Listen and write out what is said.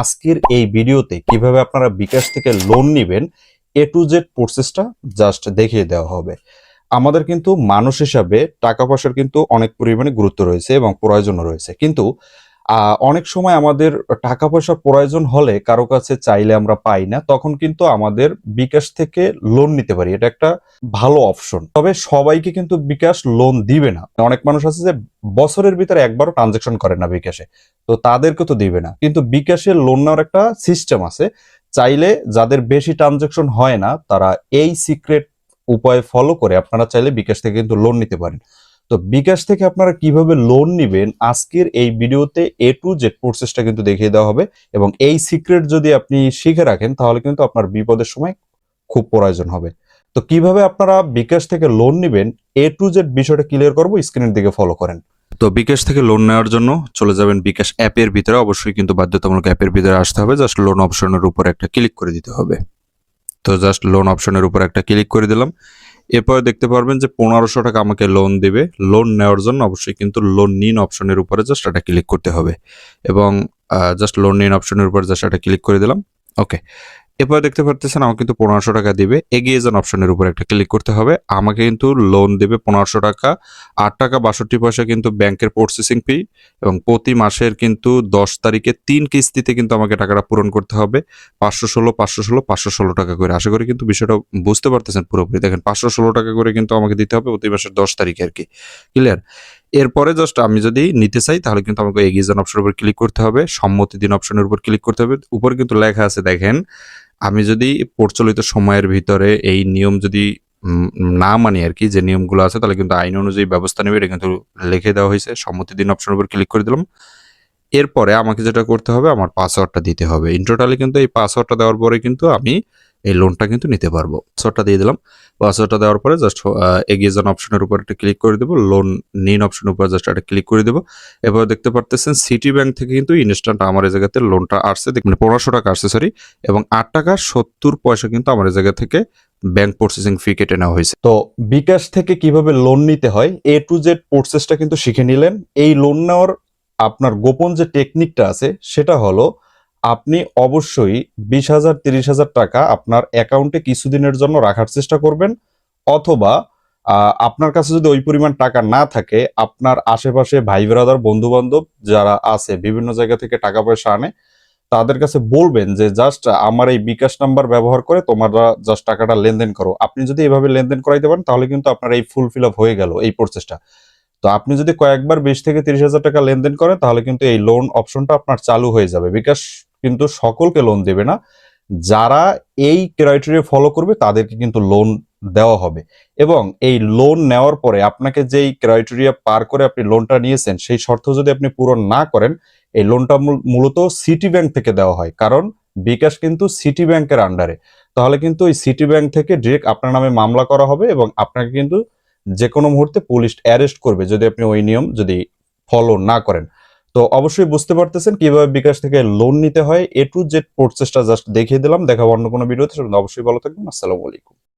আজকের এই ভিডিওতে কিভাবে আপনারা বিকাশ থেকে লোন নেবেন এ টু জেড প্রসেসটা জাস্ট দেখিয়ে দেওয়া হবে। আমাদের কিন্তু মানুষ হিসাবে টাকা পয়সার কিন্তু অনেক পরিমাণে গুরুত্ব রয়েছে এবং প্রয়োজন রয়েছে, কিন্তু অনেক সময় আমাদের টাকা পয়সার প্রয়োজন হলে কারো কাছে চাইলে আমরা পাই না, তখন কিন্তু আমাদের বিকাশ থেকে লোন নিতে পারি। এটা একটা ভালো অপশন। তবে সবাইকে কিন্তু বিকাশ লোন দিবে না। অনেক মানুষ আছে যে বছরের ভিতরে একবারও ট্রানজাকশন করে না বিকাশে, তো তাদেরকে তো দিবে না। কিন্তু বিকাশে লোন নেওয়ার একটা সিস্টেম আছে। চাইলে যাদের বেশি ট্রানজাকশন হয় না, তারা এই সিক্রেট উপায় ফলো করে আপনারা চাইলে বিকাশ থেকে কিন্তু লোন নিতে পারেন। তো বিকাশ থেকে আপনারা কিভাবে লোন নেবেন আজকের এই ভিডিওতে এ টু জেড প্রসেসটা কিন্তু দেখিয়ে দেওয়া হবে, এবং এই সিক্রেট যদি আপনি শিখে রাখেন তাহলে কিন্তু আপনার বিপদের সময় খুব প্রয়োজন হবে। তো কিভাবে আপনারা বিকাশ থেকে লোন নেবেন এ টু জেড বিষয়টা ক্লিয়ার করবো, স্ক্রিনের দিকে ফলো করেন। তো বিকাশ থেকে লোন নেওয়ার জন্য চলে যাবেন বিকাশ অ্যাপের ভিতরে। অবশ্যই কিন্তু বাধ্যতামূলক অ্যাপের ভিতরে আসতে হবে। জাস্ট লোন অপশনের উপর একটা ক্লিক করে দিতে হবে। তো জাস্ট লোন অপশনের উপর একটা ক্লিক করে দিলাম। এরপরে দেখতে পারবেন যে 1500 টাকা আমাকে লোন দিবে। লোন নেওয়ার জন্য অবশ্যই কিন্তু লোন নিন অপশনের উপরে জাস্ট একটা ক্লিক করতে হবে, এবং জাস্ট লোন নিন অপশনের উপর জাস্ট একটা ক্লিক করে দিলাম। ওকে, এরপরে দেখতে পারতেছেন আমাকে কিন্তু 1500 টাকা দিবে। এগিয়ে যান অপশনের উপর একটা ক্লিক করতে হবে। আমাকে কিন্তু লোন দেবে 1500 টাকা, 8 টাকা 62 পয়সা কিন্তু ব্যাংকের প্রসেসিং ফি, এবং প্রতি মাসের কিন্তু 10 তারিখে 3 কিস্তিতে কিন্তু আমাকে টাকাটা পূরণ করতে হবে। 516 516 516 টাকা করে। আশা করি কিন্তু বিষয়টা বুঝতে পারতেছেন পুরোপুরি। দেখেন 516 টাকা করে কিন্তু আমাকে দিতে হবে প্রতি মাসের 10 তারিখে আর কি। ক্লিয়ার? এরপরে জাস্ট আমি যদি নিতে চাই তাহলে কিন্তু আমাকে এগিয়ে যান অপশনের উপর ক্লিক করতে হবে, সম্মতি দিন অপশনের উপর ক্লিক করতে হবে। উপরে কিন্তু লেখা আছে দেখেন, আমি যদি প্রচলিত সময়ের ভিতরে এই নিয়ম যদি না মানি আর কি, যে নিয়মগুলো আছে, তাহলে কিন্তু আইন অনুযায়ী ব্যবস্থা নেবে। এটা কিন্তু লিখে দেওয়া হয়েছে। সম্মতি দিন অপশনের উপর ক্লিক করে দিলাম। এরপরে আমাকে যেটা করতে হবে, আমার পাসওয়ার্ডটা দিতে হবে। ইন টোটালি কিন্তু এই পাসওয়ার্ডটা দেওয়ার পরে কিন্তু আমি এই লোনটা কিন্তু নিতে পারবো। পাসওয়ার্ডটা দিয়ে দিলাম। পাসওয়ার্ডটা দেওয়ার পরে জাস্ট এগিয়ে যান অপশনের উপর একটা ক্লিক করে দেবো। লোন নিন অপশনের উপর জাস্ট একটা ক্লিক করে দেবো। এবার দেখতে পারতেছেন সিটি ব্যাংক থেকে কিন্তু ইনস্ট্যান্ট আমার এই জায়গাতে লোনটা আসছে, মানে 1500 টাকা আসছে সরি, এবং 8 টাকা 70 পয়সা কিন্তু আমার এই জায়গা থেকে ব্যাংক প্রসেসিং ফি কেটে নেওয়া হয়েছে। তো বিকাশ থেকে কিভাবে লোন নিতে হয় এ টু জেড প্রসেসটা কিন্তু শিখে নিলেন। এই লোন নেওয়ার আপনার গোপন যে টেকনিকটা আছে সেটা হলো, আপনি অবশ্যই 20,000 30,000 টাকা আপনার অ্যাকাউন্টে কিছুদিনের জন্য রাখার চেষ্টা করবেন, অথবা আপনার কাছে যদি ওই পরিমাণ টাকা না থাকে, আপনার আশেপাশে ভাই ব্রাদার বন্ধু বান্ধব যারা আছে বিভিন্ন জায়গা থেকে টাকা পয়সা আনে, তাদের কাছে বলবেন যে জাস্ট আমার এই বিকাশ নাম্বার ব্যবহার করে তোমরা জাস্ট টাকাটা লেনদেন করো। আপনি যদি এভাবে লেনদেন করাইতে পারেন তাহলে কিন্তু আপনার এই ফুলফিল আপ হয়ে গেল এই প্রসেসটা। তো আপনি যদি কয়েকবার 20 থেকে 30,000 টাকা লেনদেন করেন তাহলে কিন্তু এই লোন অপশনটা আপনার চালু হয়ে যাবে। বিকাশ কিন্তু সকলকে লোন দেবে না, যারা এই ক্রাইটেরিয়া ফলো করবে তাদেরকে কিন্তু লোন দেওয়া হবে। এবং এই লোন নেওয়ার পরে আপনাকে যেই ক্রাইটেরিয়া পার করে আপনি লোনটা নিয়েছেন সেই শর্ত যদি আপনি পূরণ না করেন, এই লোনটা মূলত সিটি ব্যাংক থেকে দেওয়া হয়, কারণ বিকাশ কিন্তু সিটি ব্যাংকের আন্ডারে। তাহলে কিন্তু এই সিটি ব্যাংক থেকে ডিরেক্ট আপনার নামে মামলা করা হবে, এবং আপনাকে কিন্তু যে কোনো মুহূর্তে পুলিশ অ্যারেস্ট করবে যদি আপনি ওই নিয়ম যদি ফলো না করেন। তো অবশ্যই বুঝতে পারতেছেন কিভাবে বিকাশ থেকে লোন নিতে হয়। এ টু জেড প্রসেসটা জাস্ট দেখিয়ে দিলাম। দেখাবো অন্য কোনো ভিডিওতে। অবশ্যই ভালো থাকবেন। আসসালামু আলাইকুম।